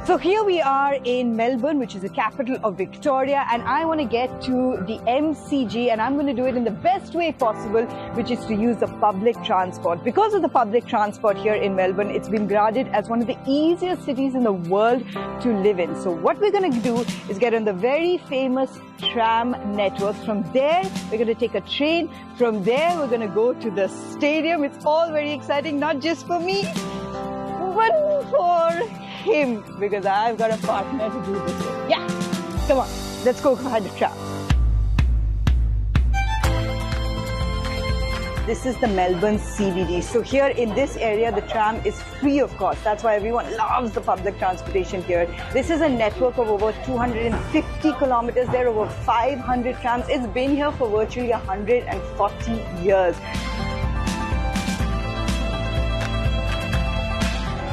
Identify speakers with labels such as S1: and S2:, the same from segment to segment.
S1: So here we are in Melbourne, which is the capital of Victoria, and I want to get to the MCG, and I'm going to do it in the best way possible, which is to use the public transport. Because of the public transport here in Melbourne, it's been graded as one of the easiest cities in the world to live in. So what we're going to do is get on the very famous tram network. From there, we're going to take a train. From there, we're going to go to the stadium. It's all very exciting, not just for me, but for him, because I've got a partner to do this with. Yeah, come on, let's go behind the tram. This is the Melbourne CBD. So here in this area, the tram is free of cost. That's why everyone loves the public transportation here. This is a network of over 250 kilometers. There are over 500 trams. It's been here for virtually 140 years.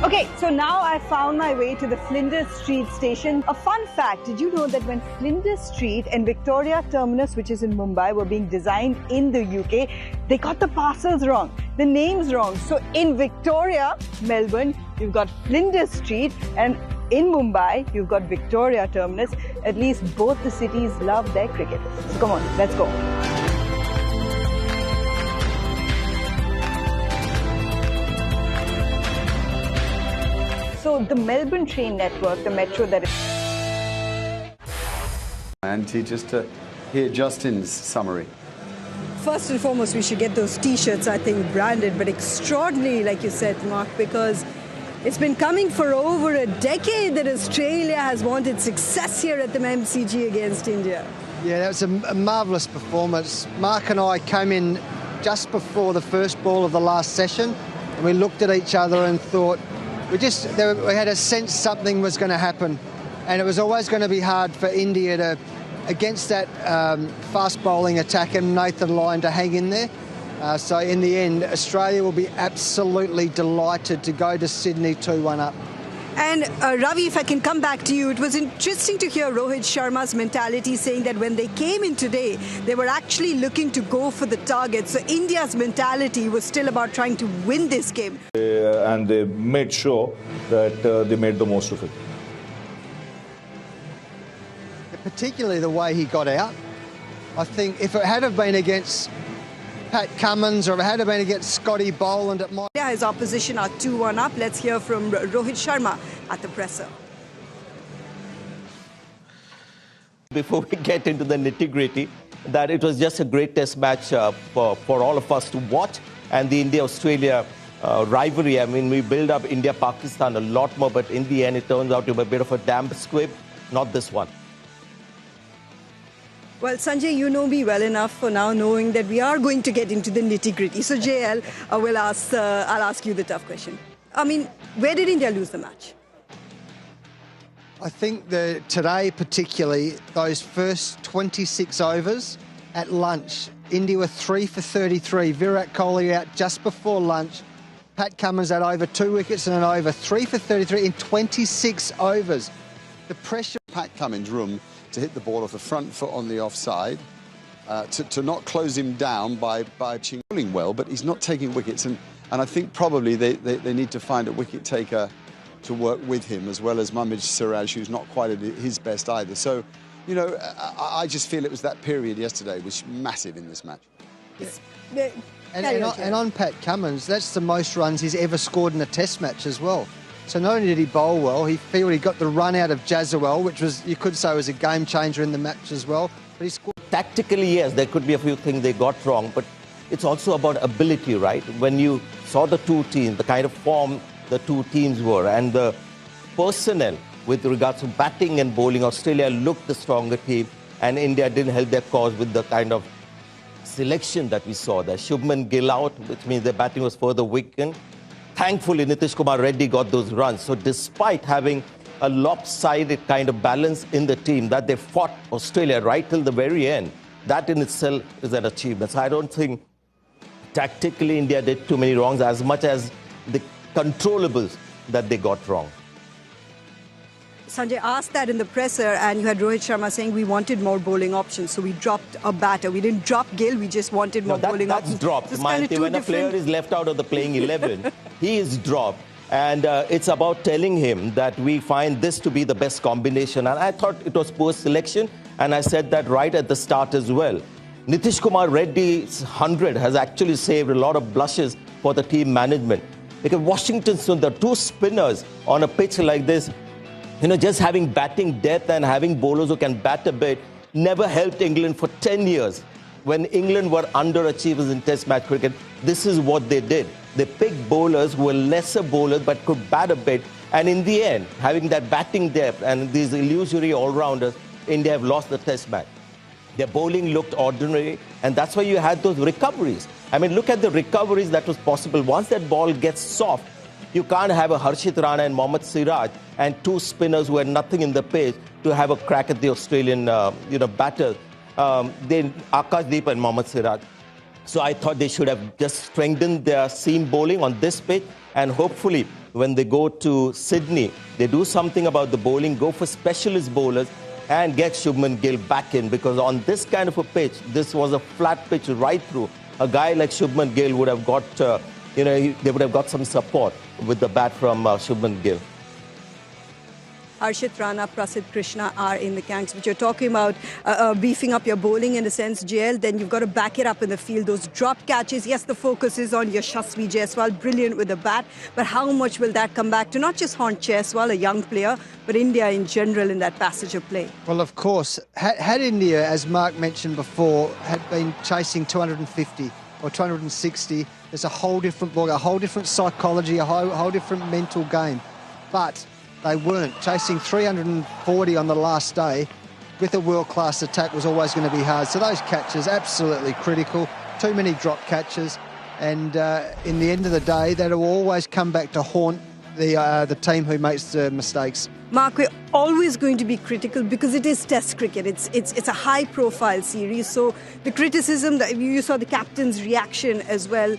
S1: Okay, so now I found my way to the Flinders Street station. A fun fact, did you know that when Flinders Street and Victoria Terminus, which is in Mumbai, were being designed in the UK, they got the parcels wrong, the names wrong. So in Victoria, Melbourne, you've got Flinders Street, and in Mumbai, you've got Victoria Terminus. At least both the cities love their cricket. So come on, let's go. So the Melbourne train network, the metro that is...
S2: Mayanti, just to hear Justin's summary.
S3: First and foremost, we should get those T-shirts, I think, branded, but extraordinary, like you said, Mark, because it's been coming for over a decade that Australia has wanted success here at the MCG against India.
S4: Yeah, that was a marvellous performance. Mark and I came in just before the first ball of the last session, and we looked at each other and thought, we had a sense something was going to happen, and it was always going to be hard for India to, against that fast bowling attack and Nathan Lyon to hang in there. So in the end, Australia will be absolutely delighted to go to Sydney 2-1 up.
S3: And Ravi, if I can come back to you, it was interesting to hear Rohit Sharma's mentality saying that when they came in today, they were actually looking to go for the target. So India's mentality was still about trying to win this game.
S5: And they made sure that they made the most of it.
S4: Particularly the way he got out. I think if it had have been against Pat Cummins or if it had have been against Scotty Boland, it might...
S3: His opposition are 2-1 up. Let's hear from Rohit Sharma at the presser.
S6: Before we get into the nitty-gritty, that it was just a great test match for all of us to watch. And the India-Australia rivalry, I mean, we build up India-Pakistan a lot more, but in the end, it turns out to be a bit of a damp squib, not this one.
S3: Well, Sanjay, you know me well enough for now knowing that we are going to get into the nitty-gritty. So, JL, I'll ask you the tough question. I mean, where did India lose the match?
S4: I think that today, particularly, those first 26 overs at lunch, India were 3 for 33. Virat Kohli out just before lunch. Pat Cummins had over 2 wickets and an over. 3 for 33 in 26 overs. The pressure...
S2: Pat Cummins' room to hit the ball off the front foot on the offside, to not close him down by bowling well, but he's not taking wickets, and I think probably they need to find a wicket taker to work with him, as well as Mohammad Siraj, who's not quite at his best either. So, you know, I just feel it was that period yesterday was massive in this match.
S4: Yeah. And on Pat Cummins, that's the most runs he's ever scored in a test match as well. So not only did he bowl well, he got the run out of Jazawal, which was, you could say, was a game changer in the match as well. But he scored.
S6: Tactically, yes, there could be a few things they got wrong, but it's also about ability, right? When you saw the two teams, the kind of form the two teams were, and the personnel with regards to batting and bowling, Australia looked the stronger team, and India didn't help their cause with the kind of selection that we saw there. Shubman Gill out, which means their batting was further weakened. Thankfully, Nitish Kumar Reddy got those runs. So despite having a lopsided kind of balance in the team, that they fought Australia right till the very end, that in itself is an achievement. So I don't think tactically India did too many wrongs as much as the controllables that they got wrong.
S3: Sanjay asked that in the presser, and you had Rohit Sharma saying we wanted more bowling options, so we dropped a batter. We didn't drop Gill, we just wanted more bowling options.
S6: That's dropped. When a player is left out of the playing 11, he is dropped. And it's about telling him that we find this to be the best combination. And I thought it was poor selection, and I said that right at the start as well. Nitish Kumar Reddy's 100 has actually saved a lot of blushes for the team management. Because Washington Sundar, two spinners on a pitch like this, just having batting depth and having bowlers who can bat a bit, never helped England for 10 years. When England were underachievers in Test match cricket, this is what they did. They picked bowlers who were lesser bowlers but could bat a bit. And in the end, having that batting depth and these illusory all-rounders, India have lost the Test match. Their bowling looked ordinary, and that's why you had those recoveries. I mean, look at the recoveries that was possible. Once that ball gets soft, you can't have a Harshit Rana and Mohammad Siraj and two spinners who had nothing in the pitch to have a crack at the Australian, batters. Then Akashdeep and Mohammad Siraj. So I thought they should have just strengthened their seam bowling on this pitch, and hopefully when they go to Sydney, they do something about the bowling, go for specialist bowlers and get Shubman Gill back in, because on this kind of a pitch, this was a flat pitch right through. A guy like Shubman Gill would have got, they would have got some support with the bat from Shubman Gill.
S3: Harshit Rana, Prasidh Krishna are in the camps, but you're talking about beefing up your bowling in a sense, JL, then you've got to back it up in the field. Those drop catches, yes, the focus is on Yashasvi Jaiswal, brilliant with the bat, but how much will that come back to not just Horn Jaiswal, a young player, but India in general in that passage of play?
S4: Well, of course, had India, as Mark mentioned before, had been chasing 250 or 260, there's a whole different ball, a whole different psychology, a whole different mental game. But they weren't. Chasing 340 on the last day with a world-class attack was always going to be hard. So those catches, absolutely critical. Too many drop catches. And in the end of the day, that'll always come back to haunt the team who makes the mistakes.
S3: Mark, we're always going to be critical because it is Test cricket. It's a high-profile series. So the criticism, that you saw the captain's reaction as well.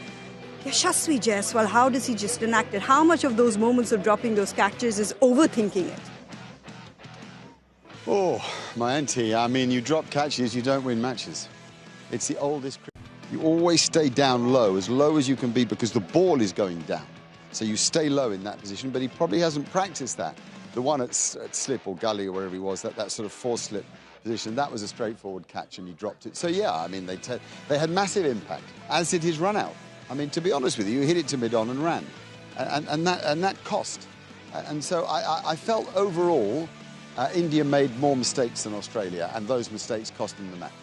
S3: Yashasvi Jaiswal, how does he just enact it? How much of those moments of dropping those catches is overthinking it?
S2: Oh, Mayanti, I mean, you drop catches, you don't win matches. It's the oldest cricket. You always stay down low as you can be, because the ball is going down. So you stay low in that position, but he probably hasn't practiced that. The one at slip or gully or wherever he was, that sort of four-slip position, that was a straightforward catch and he dropped it. So, yeah, I mean, they had massive impact, as did his run-out. I mean, to be honest with you, he hit it to mid-on and ran, and that cost. And so I felt overall India made more mistakes than Australia, and those mistakes cost them the match.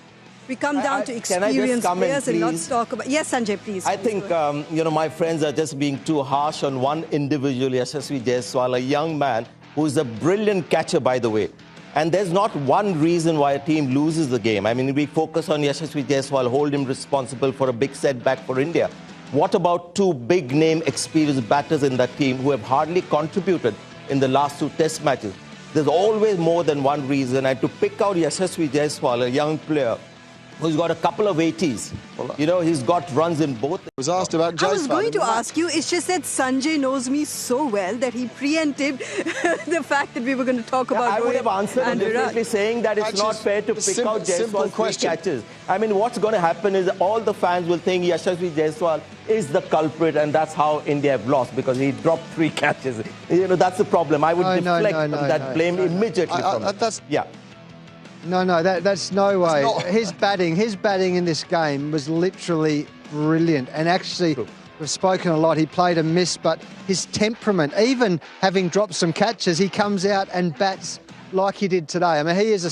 S3: We come down to experienced players and not talk about... Yes, Sanjay, please.
S6: I think, my friends are just being too harsh on one individual, Yashasvi Jaiswal, a young man who is a brilliant catcher, by the way. And there's not one reason why a team loses the game. I mean, we focus on Yashasvi Jaiswal, hold him responsible for a big setback for India. What about two big-name experienced batters in that team who have hardly contributed in the last two Test matches? There's always more than one reason. And to pick out Yashasvi Jaiswal, a young player who's got a couple of 80s, he's got runs in both. I
S2: was asked about Jaiswal.
S3: I was going to ask you, it's just that Sanjay knows me so well that he preempted the fact that we were going to talk about...
S6: I would have answered differently, saying that it's not fair to pick out Jaiswal's three catches. I mean, what's going to happen is all the fans will think Yashasvi Jaiswal is the culprit, and that's how India have lost, because he dropped three catches. That's the problem. I would deflect that blame immediately from it. Yeah.
S4: No, that's no way. His batting in this game was literally brilliant. And actually, we've spoken a lot. He played a miss, but his temperament, even having dropped some catches, he comes out and bats like he did today. I mean, he is a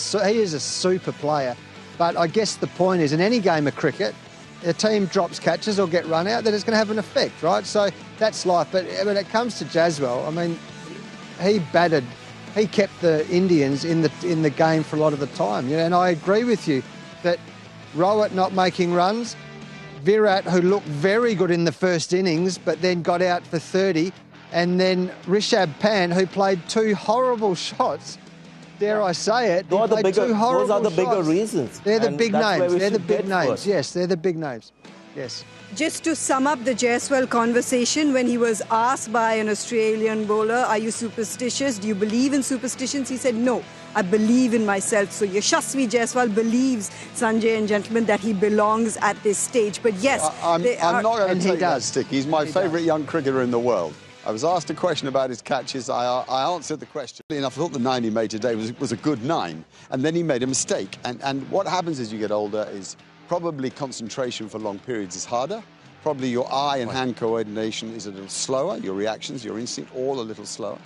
S4: super player. But I guess the point is, in any game of cricket, a team drops catches or get run out, then it's going to have an effect, right? So that's life. But when it comes to Jaiswal, I mean, he kept the Indians in the game for a lot of the time. And I agree with you that Rohit not making runs, Virat, who looked very good in the first innings but then got out for 30, and then Rishabh Pant, who played two horrible shots. Dare I say it?
S6: Those are the bigger reasons.
S4: They're the big names. They're the big names. Yes, they're the big names. Yes.
S3: Just to sum up the Jaiswal conversation, when he was asked by an Australian bowler, are you superstitious? Do you believe in superstitions? He said, no, I believe in myself. So Yashasvi Jaiswal believes, Sanjay and gentlemen, that he belongs at this stage. But yes,
S2: I'm not going to take that stick. He's my favourite young cricketer in the world. I was asked a question about his catches. I answered the question. I thought the 9 he made today was a good 9, and then he made a mistake. And what happens as you get older is probably concentration for long periods is harder. Probably your eye and hand coordination is a little slower. Your reactions, your instinct, all a little slower.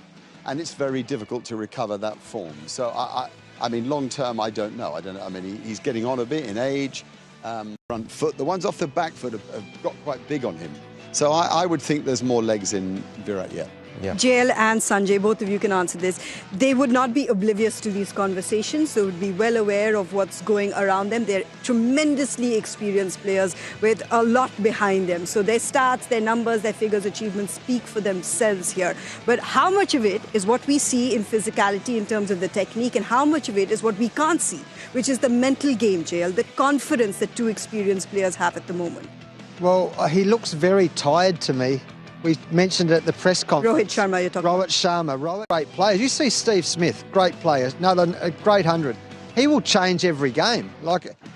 S2: And it's very difficult to recover that form. So, I mean, long term, I don't know. I mean, he's getting on a bit in age. Front foot, the ones off the back foot have got quite big on him. So I would think there's more legs in Virat yet.
S3: Yeah. JL and Sanjay, both of you can answer this. They would not be oblivious to these conversations. They would be well aware of what's going around them. They're tremendously experienced players with a lot behind them. So their stats, their numbers, their figures, achievements speak for themselves here. But how much of it is what we see in physicality in terms of the technique, and how much of it is what we can't see, which is the mental game, JL, the confidence that two experienced players have at the moment?
S4: Well, he looks very tired to me. We mentioned it at the press conference.
S3: Rohit Sharma, you're talking
S4: about. Rohit, great player. You see Steve Smith, great player, another great 100. He will change every game.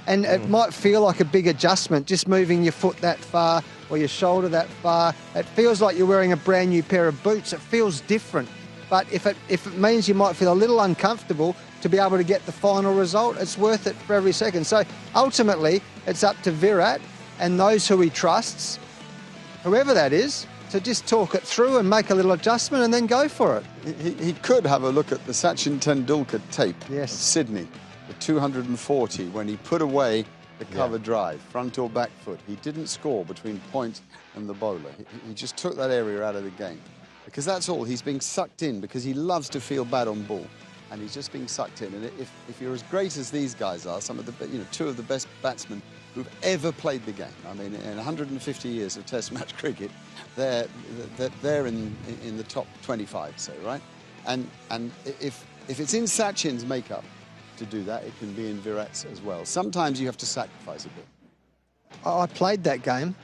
S4: It might feel like a big adjustment, just moving your foot that far or your shoulder that far. It feels like you're wearing a brand new pair of boots. It feels different. But if it means you might feel a little uncomfortable to be able to get the final result, it's worth it for every second. So ultimately, it's up to Virat and those who he trusts, whoever that is, to just talk it through and make a little adjustment and then go for it.
S2: He could have a look at the Sachin Tendulkar tape of
S4: yes.
S2: Sydney, the 240, when he put away the cover drive, front or back foot. He didn't score between point and the bowler. He just took that area out of the game. Because that's all. He's being sucked in because he loves to feel bad on ball. And he's just being sucked in. And if you're as great as these guys are, some of the, two of the best batsmen who've ever played the game. I mean, in 150 years of Test match cricket, they're in the top 25, say, right? And if it's in Sachin's makeup to do that, it can be in Virat's as well. Sometimes you have to sacrifice a bit.
S4: I played that game,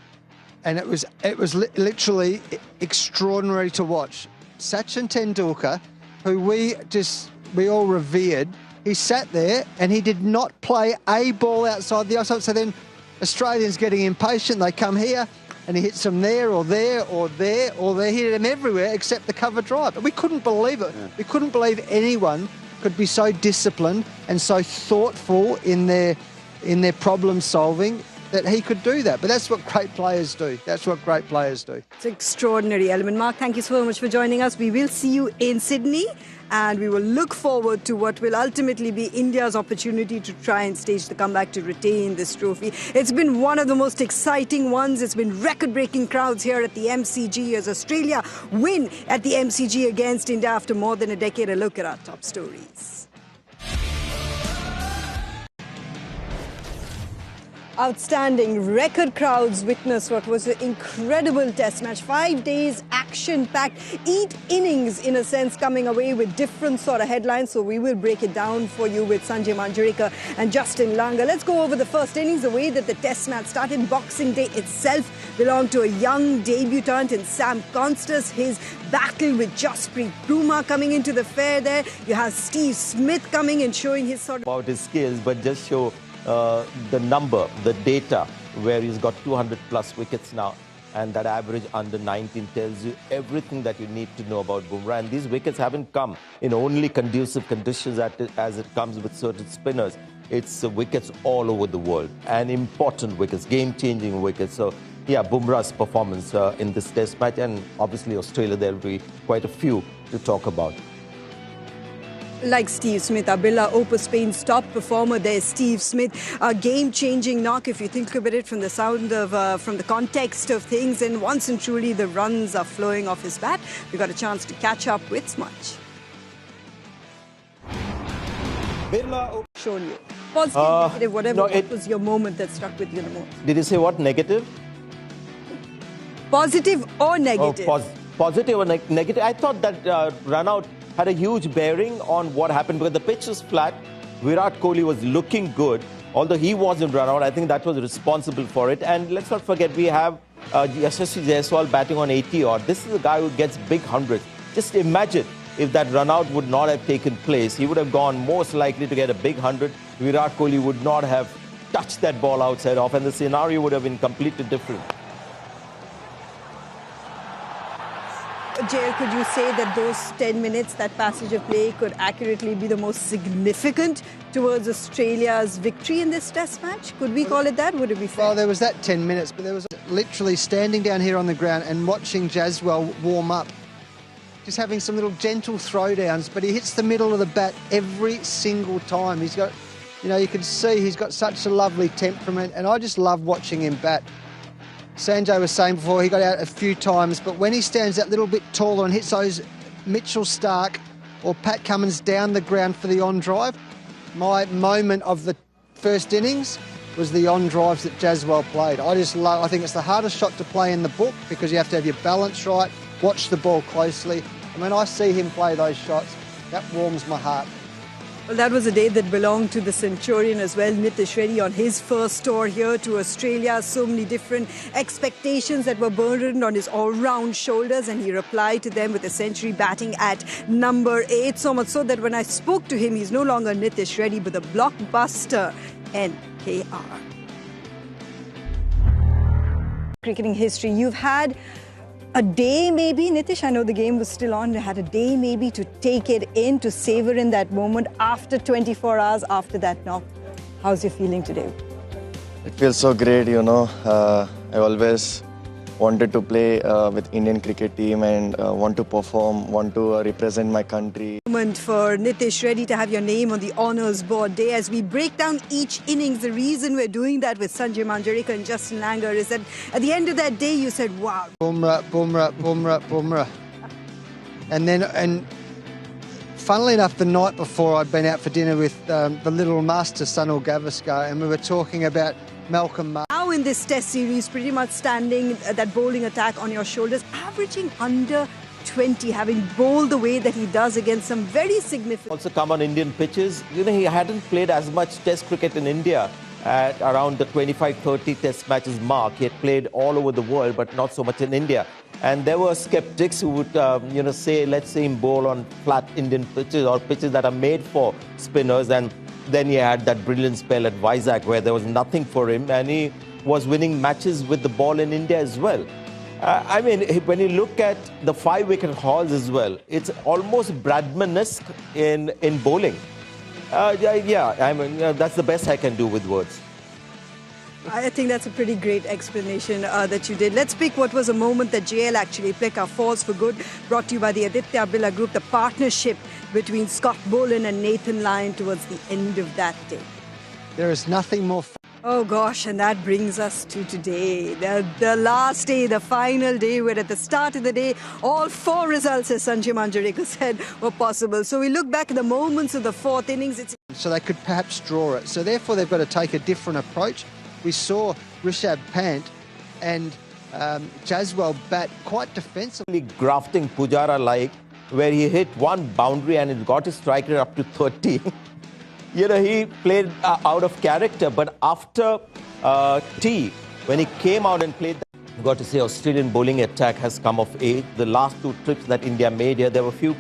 S4: and it was literally extraordinary to watch. Sachin Tendulkar, who we all revered, he sat there and he did not play a ball outside the outside. So then Australians getting impatient, they come here and he hits them there or there or there or they hit them everywhere except the cover drive. We couldn't believe it. Yeah. We couldn't believe anyone could be so disciplined and so thoughtful in their problem solving that he could do that. But that's what great players do. That's what great players do.
S3: It's an extraordinary element. Mark, thank you so much for joining us. We will see you in Sydney, and we will look forward to what will ultimately be India's opportunity to try and stage the comeback to retain this trophy. It's been one of the most exciting ones. It's been record-breaking crowds here at the MCG as Australia win at the MCG against India after more than a decade. A look at our top stories. Outstanding. Record crowds witnessed what was an incredible test match. 5 days, action-packed, 8 innings in a sense, coming away with different sort of headlines. So we will break it down for you with Sanjay Manjrekar and Justin Langer. Let's go over the first innings. The way that the test match started, Boxing Day itself belonged to a young debutant in Sam Constas. His battle with Jasprit Bruma coming into the fair there. You have Steve Smith coming and showing his sort of...
S6: about his skills, but just show the number, the data, where he's got 200 plus wickets now, and that average under 19 tells you everything that you need to know about Bumrah. And these wickets haven't come in only conducive conditions as it comes with certain spinners. It's wickets all over the world, and important wickets, game-changing wickets. So, yeah, Bumrah's performance in this test match, and obviously Australia, there will be quite a few to talk about.
S3: Like Steve Smith, Abilla Opus Spain's top performer there, Steve Smith, a game-changing knock if you think about it from the sound of, from the context of things, and once and truly the runs are flowing off his bat. We got a chance to catch up with Smudge. Shown you. Positive, negative, whatever, what was your moment that stuck with you the most?
S6: Did you say what, negative?
S3: Positive or negative?
S6: Oh, positive or negative? I thought that run-out had a huge bearing on what happened because the pitch was flat. Virat Kohli was looking good. Although he wasn't run out, I think that was responsible for it. And let's not forget, we have Yashasvi Jaiswal batting on 80 odd. This is a guy who gets big hundreds. Just imagine if that run out would not have taken place. He would have gone most likely to get a big 100. Virat Kohli would not have touched that ball outside off, and the scenario would have been completely different.
S3: JL, could you say that those 10 minutes, that passage of play, could accurately be the most significant towards Australia's victory in this test match? Could we call it that? Would it be fair?
S4: Well, there was that 10 minutes, but there was literally standing down here on the ground and watching Jaswal warm up, just having some little gentle throwdowns, but he hits the middle of the bat every single time. He's got, you know, you can see he's got such a lovely temperament, and I just love watching him bat. Sanjay was saying before, he got out a few times, but when he stands that little bit taller and hits those Mitchell Starc or Pat Cummins down the ground for the on drive, my moment of the first innings was the on drives that Jaswal played. I think it's the hardest shot to play in the book because you have to have your balance right, watch the ball closely, and when I see him play those shots, that warms my heart.
S3: Well, that was a day that belonged to the Centurion as well, Nitish Reddy, on his first tour here to Australia. So many different expectations that were burdened on his all-round shoulders, and he replied to them with a century batting at number 8. So much so that when I spoke to him, he's no longer Nitish Reddy, but the blockbuster NKR. Cricketing history, you've had a day maybe, Nitish, I know the game was still on, you had a day maybe to take it in, to savor in that moment after 24 hours after that knock. How's your feeling today?
S7: It feels so great, you know. I always wanted to play with Indian cricket team and want to perform, want to represent my country.
S3: Moment for Nitish Reddy to have your name on the honours board day. As we break down each innings, the reason we're doing that with Sanjay Manjrekar and Justin Langer is that at the end of that day you said, wow.
S4: Bumrah, Bumrah, Bumrah, Bumrah. And funnily enough, the night before I'd been out for dinner with the little master Sunil Gavaskar, and we were talking about Malcolm Martin.
S3: Now in this test series, pretty much standing that bowling attack on your shoulders, averaging under 20, having bowled the way that he does against some very significant...
S6: Also come on Indian pitches. You know, he hadn't played as much test cricket in India at around the 25-30 test matches mark. He had played all over the world, but not so much in India. And there were skeptics who would, say, let's say him bowl on flat Indian pitches or pitches that are made for spinners. And then he had that brilliant spell at Vizag where there was nothing for him, and he was winning matches with the ball in India as well. I mean, when you look at the 5-wicket hauls as well, it's almost Bradman-esque in bowling. That's the best I can do with words.
S3: I think that's a pretty great explanation that you did. Let's pick what was a moment that JL actually picked. Our Fours for Good, brought to you by the Aditya Birla Group, the partnership between Scott Boland and Nathan Lyon towards the end of that day.
S4: There is nothing more fun.
S3: Oh gosh, and that brings us to today, the last day, the final day, where at the start of the day, all 4 results, as Sanjay Manjrekar said, were possible. So we look back at the moments of the 4th innings.
S4: So they could perhaps draw it. So therefore they've got to take a different approach. We saw Rishabh Pant and Jaswal bat quite defensively.
S6: Grafting Pujara where he hit one boundary and it got his strike rate up to 30. He played out of character, but after T, when he came out and played, you've got to say Australian bowling attack has come of age. The last 2 trips that India made here, there were a few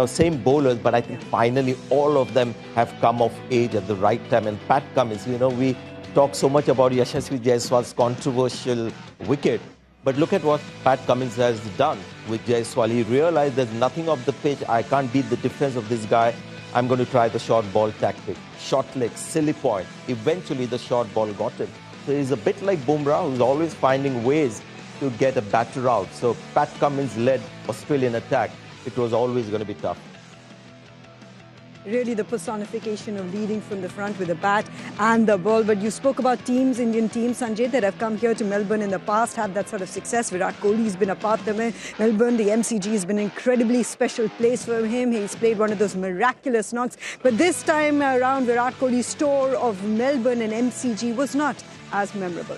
S6: same bowlers, but I think finally all of them have come of age at the right time. And Pat Cummins, we talk so much about Yashasvi Jaiswal's controversial wicket, but look at what Pat Cummins has done with Jaiswal. He realized there's nothing off the pitch. I can't beat the defense of this guy. I'm going to try the short ball tactic. Short leg, silly point. Eventually, the short ball got him. So he's a bit like Bumrah, who's always finding ways to get a batter out. So Pat Cummins led Australian attack. It was always going to be tough.
S3: Really the personification of leading from the front with the bat and the ball. But you spoke about teams, Indian teams, Sanjay, that have come here to Melbourne in the past, have that sort of success. Virat Kohli's been a part of Melbourne. The MCG has been an incredibly special place for him. He's played one of those miraculous knocks. But this time around, Virat Kohli's tour of Melbourne and MCG was not as memorable.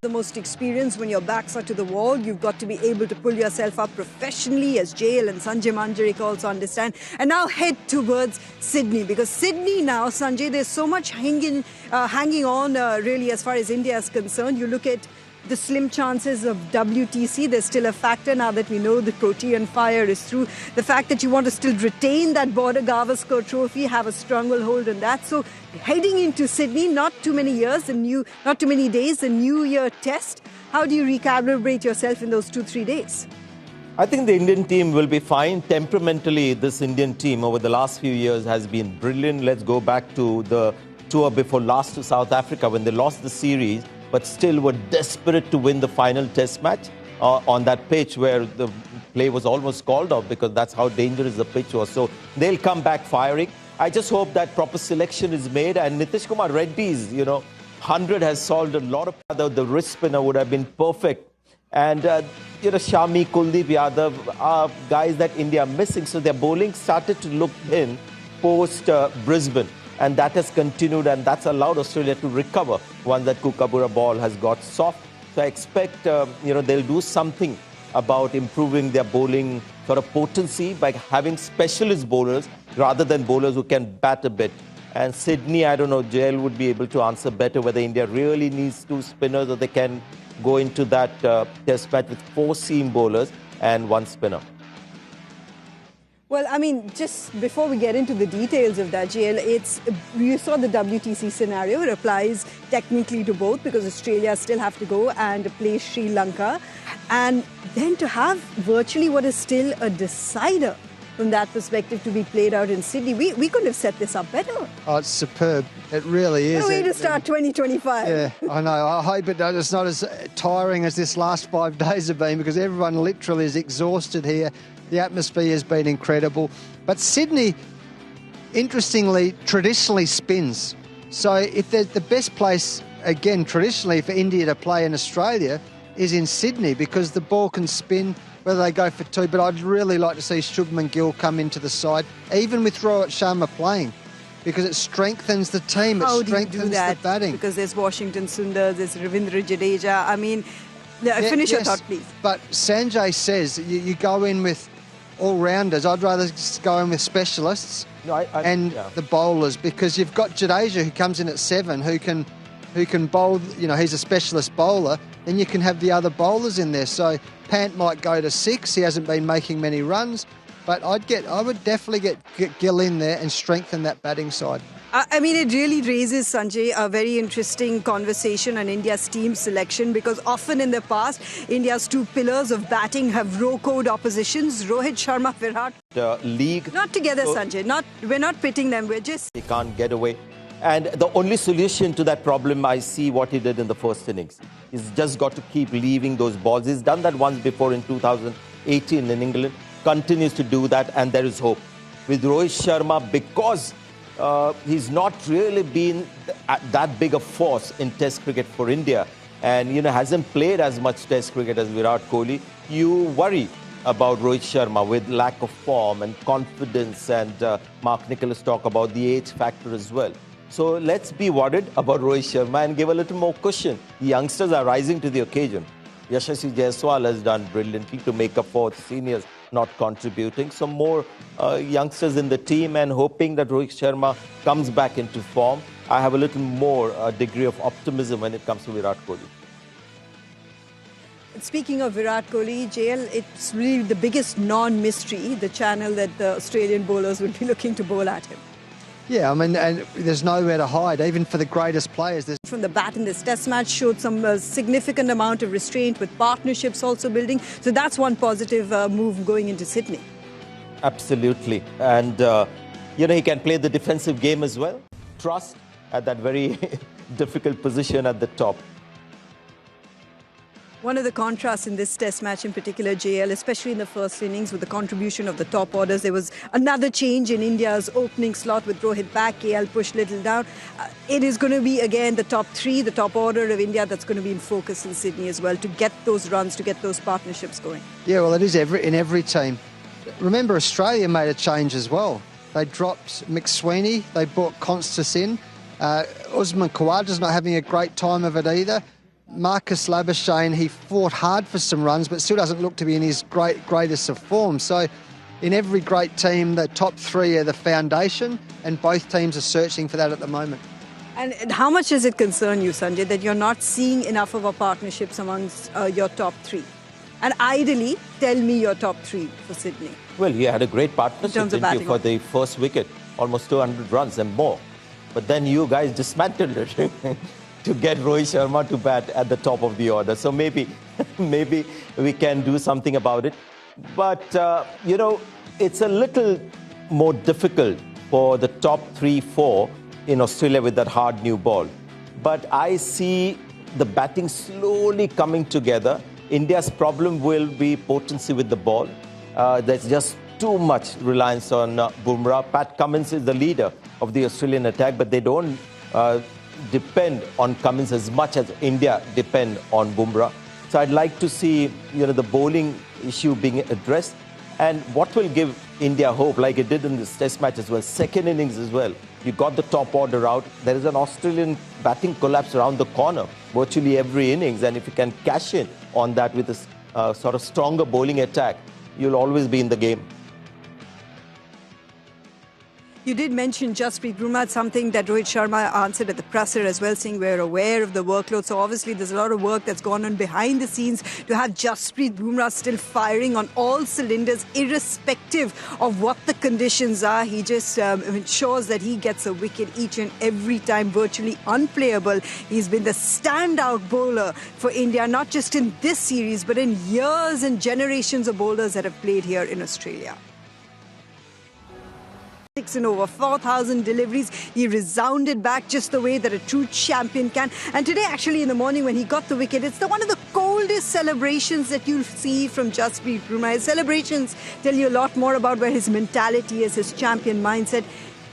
S3: The most experienced, when your backs are to the wall, you've got to be able to pull yourself up professionally, as JL and Sanjay Manjrekar also understand. And now head towards Sydney, because Sydney now, Sanjay, there's so much hanging on really as far as India is concerned. You look at the slim chances of WTC, there's still a factor now that we know the Protean fire is through. The fact that you want to still retain that Border Gavaskar trophy, have a stronghold on that. So heading into Sydney, not too many days, the New Year test. How do you recalibrate yourself in those 2-3 days?
S6: I think the Indian team will be fine. Temperamentally, this Indian team over the last few years has been brilliant. Let's go back to the tour before last to South Africa when they lost the series, but still were desperate to win the final test match on that pitch where the play was almost called off because that's how dangerous the pitch was. So they'll come back firing. I just hope that proper selection is made. And Nitish Kumar Reddy's, 100 has solved a lot of the wrist spinner would have been perfect. And, Shami, Kuldeep Yadav are guys that India are missing. So their bowling started to look thin post Brisbane. And that has continued, and that's allowed Australia to recover once that Kookaburra ball has got soft. So I expect, they'll do something about improving their bowling sort of potency by having specialist bowlers rather than bowlers who can bat a bit. And Sydney, I don't know, JL would be able to answer better whether India really needs 2 spinners or they can go into that test match with 4 seam bowlers and 1 spinner.
S3: Well, I mean, just before we get into the details of that, JL, you saw the WTC scenario. It applies technically to both because Australia still have to go and play Sri Lanka. And then to have virtually what is still a decider from that perspective to be played out in Sydney, we couldn't have set this up better.
S4: Oh, it's superb. It really is.
S3: No way to start 2025.
S4: Yeah, I know. I hope it's not as tiring as this last 5 days have been because everyone literally is exhausted here. The atmosphere has been incredible. But Sydney, interestingly, traditionally spins. So if there's the best place, again, traditionally for India to play in Australia is in Sydney because the ball can spin, whether they go for 2. But I'd really like to see Shubman Gill come into the side, even with Rohit Sharma playing, because it strengthens the team.
S3: How
S4: it strengthens
S3: do you do that?
S4: the batting.
S3: Because there's Washington Sundar, there's Ravindra Jadeja. I mean, finish your thought, please.
S4: But Sanjay says you go in with all-rounders. I'd rather just go in with specialists the bowlers because you've got Jadeja who comes in at 7 who can bowl, he's a specialist bowler. Then you can have the other bowlers in there. So Pant might go to 6. He hasn't been making many runs. But I would definitely get Gill in there and strengthen that batting side.
S3: I mean, it really raises, Sanjay, a very interesting conversation on India's team selection because often in the past, India's 2 pillars of batting have row-code oppositions. Rohit Sharma, Virat.
S6: League.
S3: Not together, Sanjay. We're not pitting them. We're just...
S6: They can't get away. And the only solution to that problem, I see what he did in the first innings. He's just got to keep leaving those balls. He's done that once before in 2018 in England. Continues to do that, and there is hope. With Rohit Sharma, because he's not really been that big a force in Test cricket for India and, hasn't played as much Test cricket as Virat Kohli, you worry about Rohit Sharma with lack of form and confidence, and Mark Nicholas talk about the age factor as well. So let's be worried about Rohit Sharma and give a little more cushion. The youngsters are rising to the occasion. Yashasvi Jaiswal has done brilliantly to make up for seniors not contributing. So more youngsters in the team and hoping that Rohit Sharma comes back into form. I have a little more degree of optimism when it comes to Virat Kohli.
S3: Speaking of Virat Kohli, JL, it's really the biggest non-mystery, the channel that the Australian bowlers would be looking to bowl at him.
S4: Yeah, I mean, and there's nowhere to hide, even for the greatest players.
S3: From the bat in this test match showed some significant amount of restraint with partnerships also building. So that's one positive move going into Sydney.
S6: Absolutely. And, he can play the defensive game as well. Trust at that very difficult position at the top.
S3: One of the contrasts in this test match in particular, JL, especially in the first innings with the contribution of the top orders, there was another change in India's opening slot with Rohit back, KL pushed little down. It is going to be, again, the top 3, the top order of India that's going to be in focus in Sydney as well to get those runs, to get those partnerships going.
S4: Yeah, well, it is in every team. Remember, Australia made a change as well. They dropped McSweeney, they brought Constance in. Usman Khawaja's not having a great time of it either. Marcus Labuschagne, he fought hard for some runs, but still doesn't look to be in his greatest of form. So in every great team, the top 3 are the foundation, and both teams are searching for that at the moment.
S3: And how much does it concern you, Sanjay, that you're not seeing enough of a partnerships amongst your top three? And ideally, tell me your top three for Sydney.
S6: Well, you had a great partnership, didn't you, for the first wicket, almost 200 runs and more. But then you guys dismantled it to get Rohit Sharma to bat at the top of the order. So maybe we can do something about it. But, you know, it's a little more difficult for the top 3-4 in Australia with that hard new ball. But I see the batting slowly coming together. India's problem will be potency with the ball. There's just too much reliance on Bumrah. Pat Cummins is the leader of the Australian attack, but they don't depend on Cummins as much as India depend on Bumrah. So I'd like to see, you know, the bowling issue being addressed. And what will give India hope, like it did in this test match as well, second innings as well. You got the top order out. There is an Australian batting collapse around the corner, virtually every innings. And if you can cash in on that with a sort of stronger bowling attack, you'll always be in the game.
S3: You did mention Jasprit Bumrah, something that Rohit Sharma answered at the presser as well, saying we're aware of the workload. So obviously there's a lot of work that's gone on behind the scenes to have Jasprit Bumrah still firing on all cylinders, irrespective of what the conditions are. He just ensures that he gets a wicket each and every time, virtually unplayable. He's been the standout bowler for India, not just in this series, but in years and generations of bowlers that have played here in Australia. 6 in over 4,000 deliveries. He resounded back just the way that a true champion can. And today, actually, in the morning when he got the wicket, it's one of the coldest celebrations that you'll see from Jasprit Bumrah. His celebrations tell you a lot more about where his mentality is, his champion mindset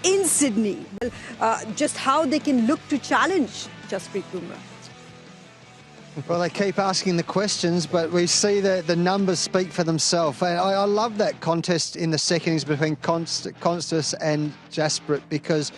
S3: in Sydney. Just how they can look to challenge Jasprit Bumrah.
S4: Well, they keep asking the questions, but we see that the numbers speak for themselves. I love that contest in the second innings between Constance and Jasprit, because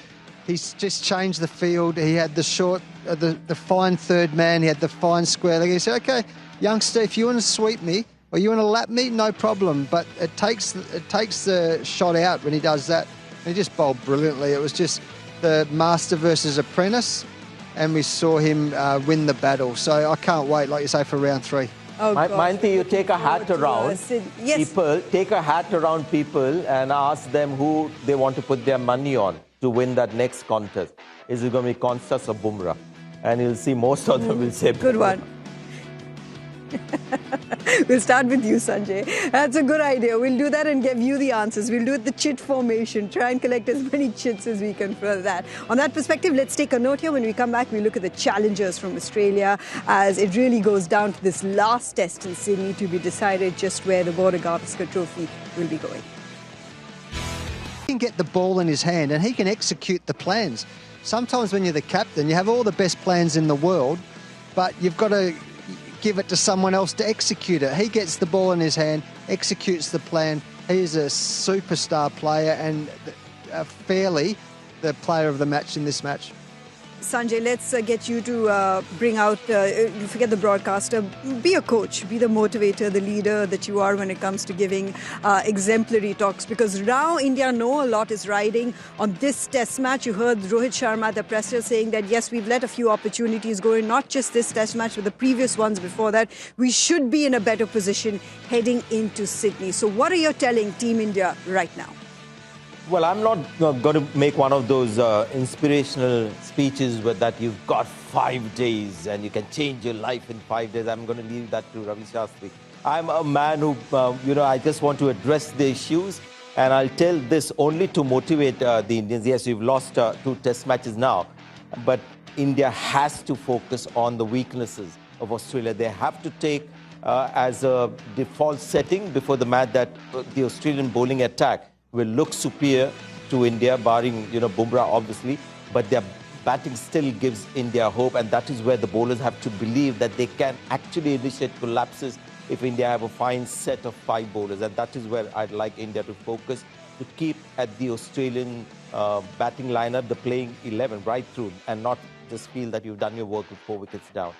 S4: he's just changed the field. He had the short, the fine third man. He had the fine square leg. He said, "Okay, youngster, if you want to sweep me or you want to lap me, no problem." But it takes the shot out when he does that. He just bowled brilliantly. It was just the master versus apprentice. And we saw him win the battle. So I can't wait, like you say, for round 3.
S3: Oh,
S6: Mayanti, you take a hat around people, take a hat around people and ask them who they want to put their money on to win that next contest. Is it going to be Constance or Bumrah? And you'll see most of them will say
S3: good
S6: Bumrah.
S3: one. We'll start with you, Sanjay. That's a good idea. We'll do that and give you the answers. We'll do it the chit formation. Try and collect as many chits as we can for that. On that perspective, let's take a note here. When we come back, we look at the challengers from Australia as it really goes down to this last test in Sydney to be decided just where the Border Gavaskar Trophy will be going.
S4: He can get the ball in his hand and he can execute the plans. Sometimes when you're the captain, you have all the best plans in the world, but you've got to give it to someone else to execute it. He gets the ball in his hand, executes the plan. He is a superstar player and fairly the player of the match in this match.
S3: Sanjay, let's get you to bring out, forget the broadcaster, be a coach, be the motivator, the leader that you are when it comes to giving exemplary talks. Because now India know a lot is riding on this test match. You heard Rohit Sharma at the presser saying that, yes, we've let a few opportunities go in, not just this test match, but the previous ones before that. We should be in a better position heading into Sydney. So what are you telling Team India right now?
S6: Well, I'm not going to make one of those inspirational speeches where that you've got 5 days and you can change your life in 5 days. I'm going to leave that to Ravi Shastri. I'm a man who, I just want to address the issues, and I'll tell this only to motivate the Indians. Yes, we've lost 2 test matches now, but India has to focus on the weaknesses of Australia. They have to take as a default setting before the match that the Australian bowling attack will look superior to India, barring, Bumrah, obviously. But their batting still gives India hope, and that is where the bowlers have to believe that they can actually initiate collapses if India have a fine set of 5 bowlers. And that is where I'd like India to focus, to keep at the Australian batting lineup, the playing 11 right through, and not just feel that you've done your work with 4 wickets down.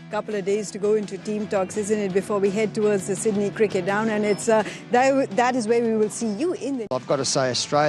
S3: Couple of days to go into team talks, isn't it, before we head towards the Sydney cricket down, and it's that is where we will see you in the...
S4: I've got to say Australia